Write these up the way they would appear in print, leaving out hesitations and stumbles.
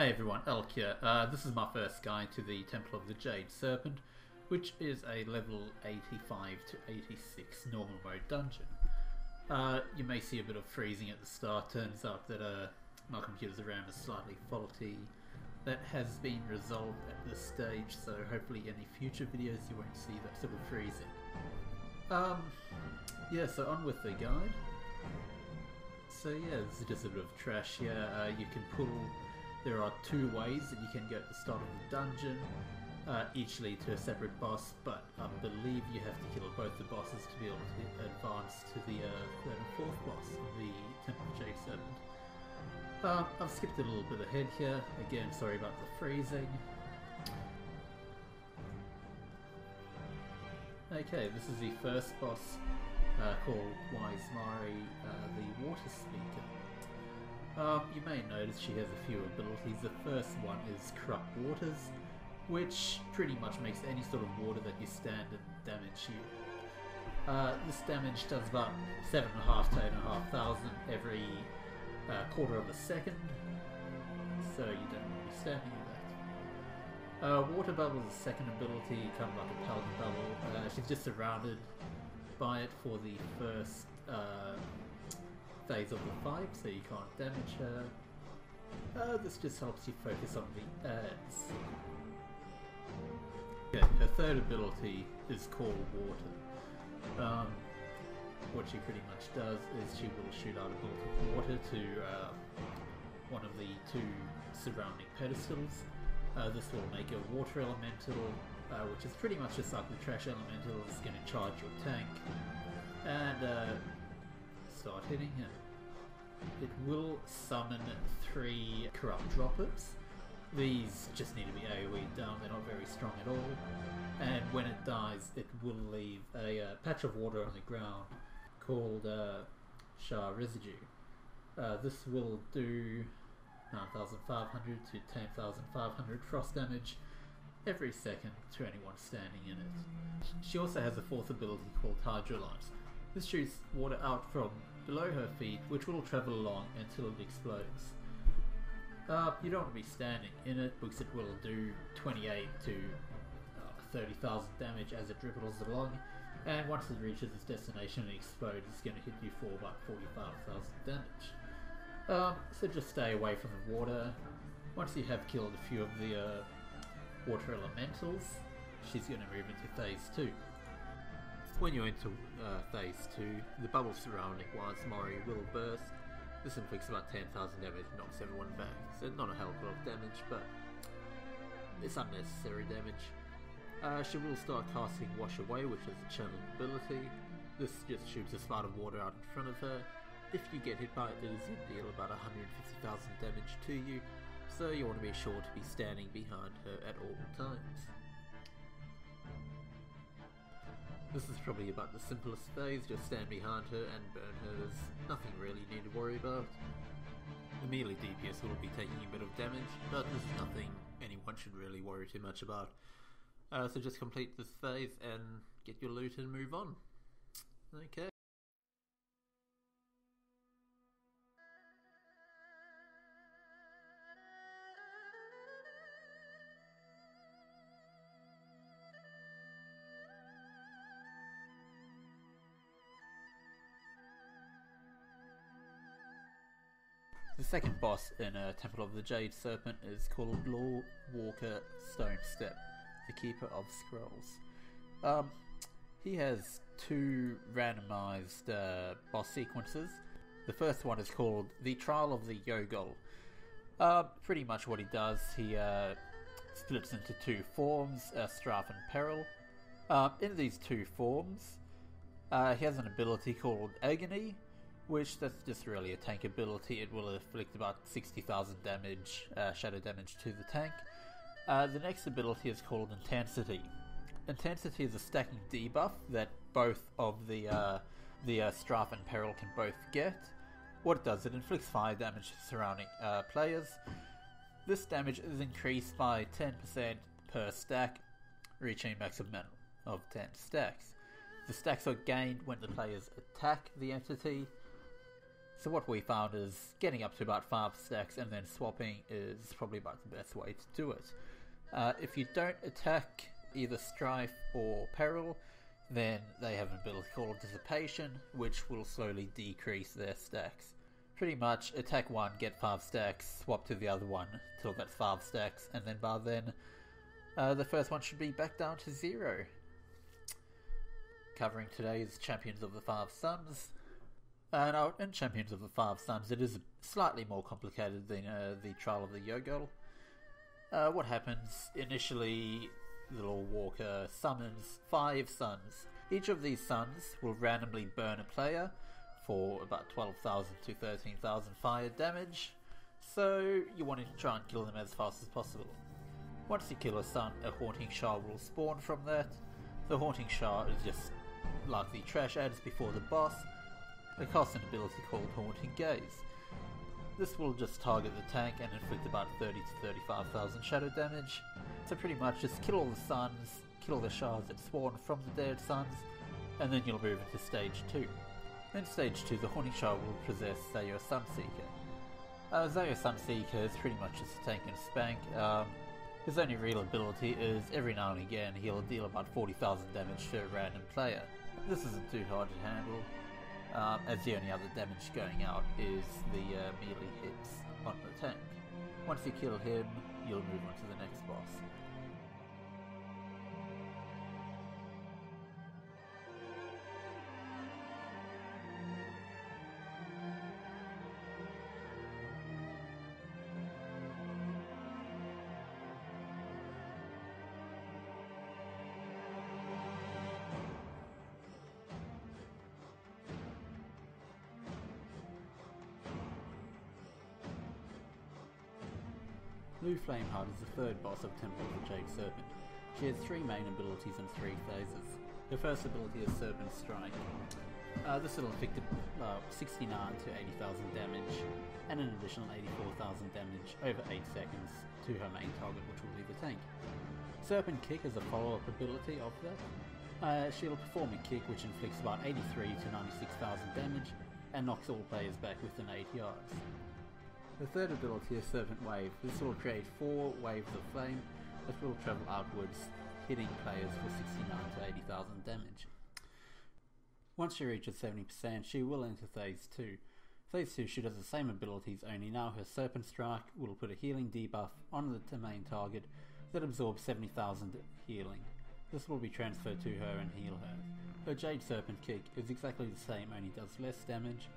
Hey everyone, Elk here. This is my first guide to the Temple of the Jade Serpent, which is a level 85 to 86 normal mode dungeon. You may see a bit of freezing at the start. Turns out that my computer's RAM is slightly faulty. That has been resolved at this stage, so hopefully in any future videos you won't see that sort of freezing. Yeah, so on with the guide. So yeah, this is just a bit of trash here. You can pull... There are two ways that you can go at the start of the dungeon, each lead to a separate boss, but I believe you have to kill both the bosses to be able to advance to the third and fourth boss of the Temple of Jade Serpent. I've skipped a little bit ahead here. Again, sorry about the freezing. Okay, this is the first boss called Wise Mari, the Water Speaker. You may notice she has a few abilities. The first one is Corrupt Waters, which pretty much makes any sort of water that you stand and damage you. This damage does about 7.5 to 8,500 every quarter of a second, so you don't want to be standing in that. Water Bubble is the second ability, kind of like a paladin bubble. She's just surrounded by it for the first phase of the fight, so you can't damage her. This just helps you focus on the ads. Okay, her third ability is called Water. What she pretty much does is she will shoot out a bolt of water to one of the two surrounding pedestals. This will make a water elemental, which is pretty much just like the trash elemental. It's going to charge your tank and start hitting him. It will summon 3 corrupt droplets. These just need to be AoE down, they're not very strong at all. And when it dies, it will leave a patch of water on the ground called Shah Residue. This will do 9,500 to 10,500 frost damage every second to anyone standing in it. She also has a fourth ability called Hydrolyte. This shoots water out from below her feet, which will travel along until it explodes. You don't want to be standing in it because it will do 28 to 30,000 damage as it dribbles along, and once it reaches its destination and explodes, it's going to hit you for about 45,000 damage. So just stay away from the water. Once you have killed a few of the water elementals, she's going to move into phase 2. When you're into phase 2, the bubble surrounding Wise Mari will burst. This inflicts about 10,000 damage and knocks everyone back. So not a hell of a lot of damage, but it's unnecessary damage. She will start casting Wash Away, which is a channeling ability. This just shoots a spout of water out in front of her. If you get hit by it, it is going to deal about 150,000 damage to you, so you want to be sure to be standing behind her at all times. This is probably about the simplest phase, just stand behind her and burn her. There's nothing really you need to worry about. The melee DPS will be taking a bit of damage, but this is nothing anyone should really worry too much about. So just complete this phase and get your loot and move on. Okay. The second boss in Temple of the Jade Serpent is called Law Walker Stone Step, the Keeper of Scrolls. He has 2 randomized boss sequences. The first one is called The Trial of the Yogol. Pretty much what he does, he splits into 2 forms, Strife and Peril. In these 2 forms, he has an ability called Agony, which that's just really a tank ability. It will inflict about 60,000 damage, shadow damage to the tank. The next ability is called Intensity. Intensity is a stacking debuff that both of the Strife and Peril can both get. What it does, it inflicts fire damage to surrounding players. This damage is increased by 10% per stack, reaching a maximum of 10 stacks. The stacks are gained when the players attack the entity. So what we found is getting up to about 5 stacks and then swapping is probably about the best way to do it. If you don't attack either Strife or Peril, then they have an ability called Dissipation, which will slowly decrease their stacks. Pretty much attack one, get 5 stacks, swap to the other one till that's 5 stacks, and then by then the first one should be back down to 0. Covering today's Champions of the Five Suns. Now, in Champions of the Five Suns, it is slightly more complicated than the Trial of the Yogol. What happens, initially, the little walker summons 5 suns. Each of these suns will randomly burn a player for about 12,000 to 13,000 fire damage, so you want to try and kill them as fast as possible. Once you kill a sun, a Haunting Shah will spawn from that. The Haunting Shah is just like the trash ads before the boss. It casts an ability called Haunting Gaze. This will just target the tank and inflict about 30 to 35,000 shadow damage. So pretty much just kill all the suns, kill the shards that spawn from the dead suns, and then you'll move into stage 2. In stage 2, the Haunting Shah will possess Zayo Sunseeker. Zayo Sunseeker is pretty much just a tank and spank. His only real ability is every now and again he'll deal about 40,000 damage to a random player. This isn't too hard to handle, as the only other damage going out is the melee hits on the tank. Once you kill him, you'll move on to the next boss. Blue Flameheart is the third boss of Temple of the Jade Serpent. She has 3 main abilities and 3 phases. Her first ability is Serpent Strike. This will inflict 69 to 80,000 damage and an additional 84,000 damage over 8 seconds to her main target, which will be the tank. Serpent Kick is a follow-up ability of that. She'll perform a kick which inflicts about 83 to 96,000 damage and knocks all players back within 8 yards. The third ability is Serpent Wave. This will create 4 waves of flame that will travel outwards, hitting players for 69 to 80,000 damage. Once she reaches 70%, she will enter Phase 2. Phase 2, she does the same abilities, only now her Serpent Strike will put a healing debuff on the main target that absorbs 70,000 healing. This will be transferred to her and heal her. Her Jade Serpent Kick is exactly the same, only does less damage,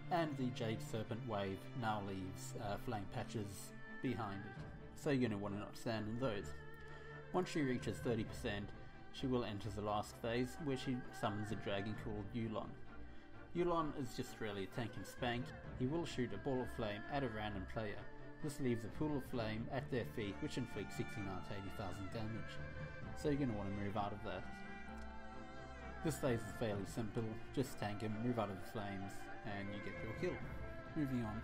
and the Jade Serpent Wave now leaves flame patches behind it, so you're going to want to not stand in those. Once she reaches 30%, she will enter the last phase, where she summons a dragon called Yulon. Yulon is just really a tank and spank. He will shoot a ball of flame at a random player. This leaves a pool of flame at their feet, which inflicts 69 to 80,000 damage, so you're going to want to move out of that. This phase is fairly simple, just tank him, move out of the flames, and you get your kill. Moving on.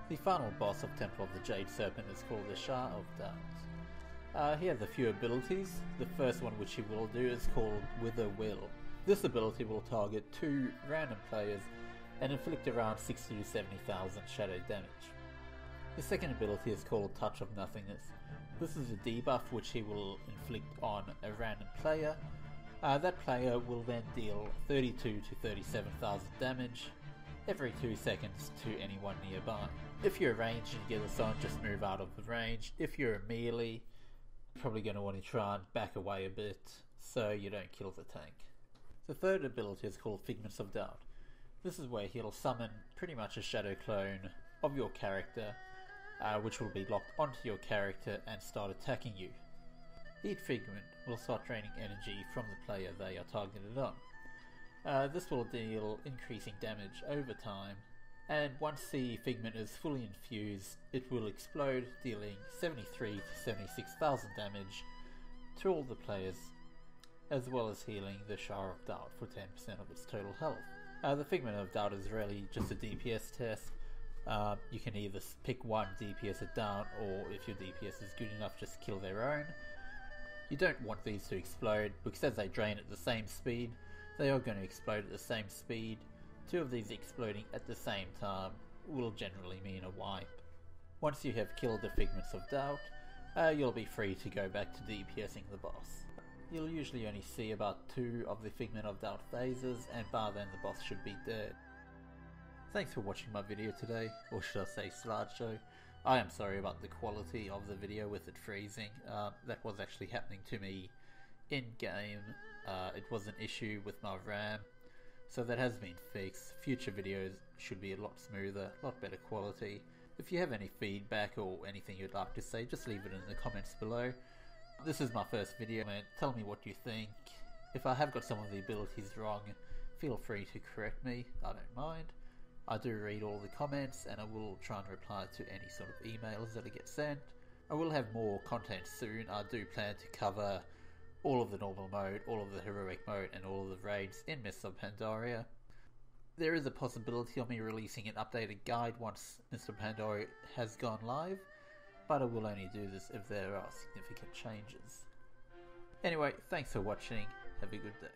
The final boss of Temple of the Jade Serpent is called the Shah of Doubt. He has a few abilities. The first one which he will do is called Wither Will. This ability will target 2 random players and inflict around 60 to 70,000 shadow damage. The second ability is called Touch of Nothingness. This is a debuff which he will inflict on a random player. That player will then deal 32 to 37,000 damage every 2 seconds to anyone nearby. If you're ranged and you get this on, just move out of the range. If you're a melee, you're probably going to want to try and back away a bit so you don't kill the tank. The third ability is called Figments of Doubt. This is where he'll summon pretty much a shadow clone of your character, which will be locked onto your character and start attacking you. Each figment will start draining energy from the player they are targeted on. This will deal increasing damage over time, and once the figment is fully infused, it will explode, dealing 73 to 76,000 damage to all the players, as well as healing the Shah of Doubt for 10% of its total health. The Figment of Doubt is really just a DPS test. You can either pick one DPS it down, or if your DPS is good enough, just kill their own. You don't want these to explode, because as they drain at the same speed, they are going to explode at the same speed, Two of these exploding at the same time will generally mean a wipe. Once you have killed the Figments of Doubt, you'll be free to go back to DPSing the boss. You'll usually only see about 2 of the Figment of Doubt phases, and by then the boss should be dead. Thanks for watching my video today, or should I say slideshow. I am sorry about the quality of the video with it freezing. That was actually happening to me in-game. It was an issue with my RAM, so that has been fixed. Future videos should be a lot smoother, a lot better quality. If you have any feedback or anything you'd like to say, just leave it in the comments below. This is my first video, and tell me what you think. If I have got some of the abilities wrong, feel free to correct me, I don't mind. I do read all the comments, and I will try and reply to any sort of emails that I get sent. I will have more content soon. I do plan to cover all of the normal mode, all of the heroic mode, and all of the raids in Mists of Pandaria. There is a possibility of me releasing an updated guide once Mists of Pandaria has gone live, but I will only do this if there are significant changes. Anyway, thanks for watching, have a good day.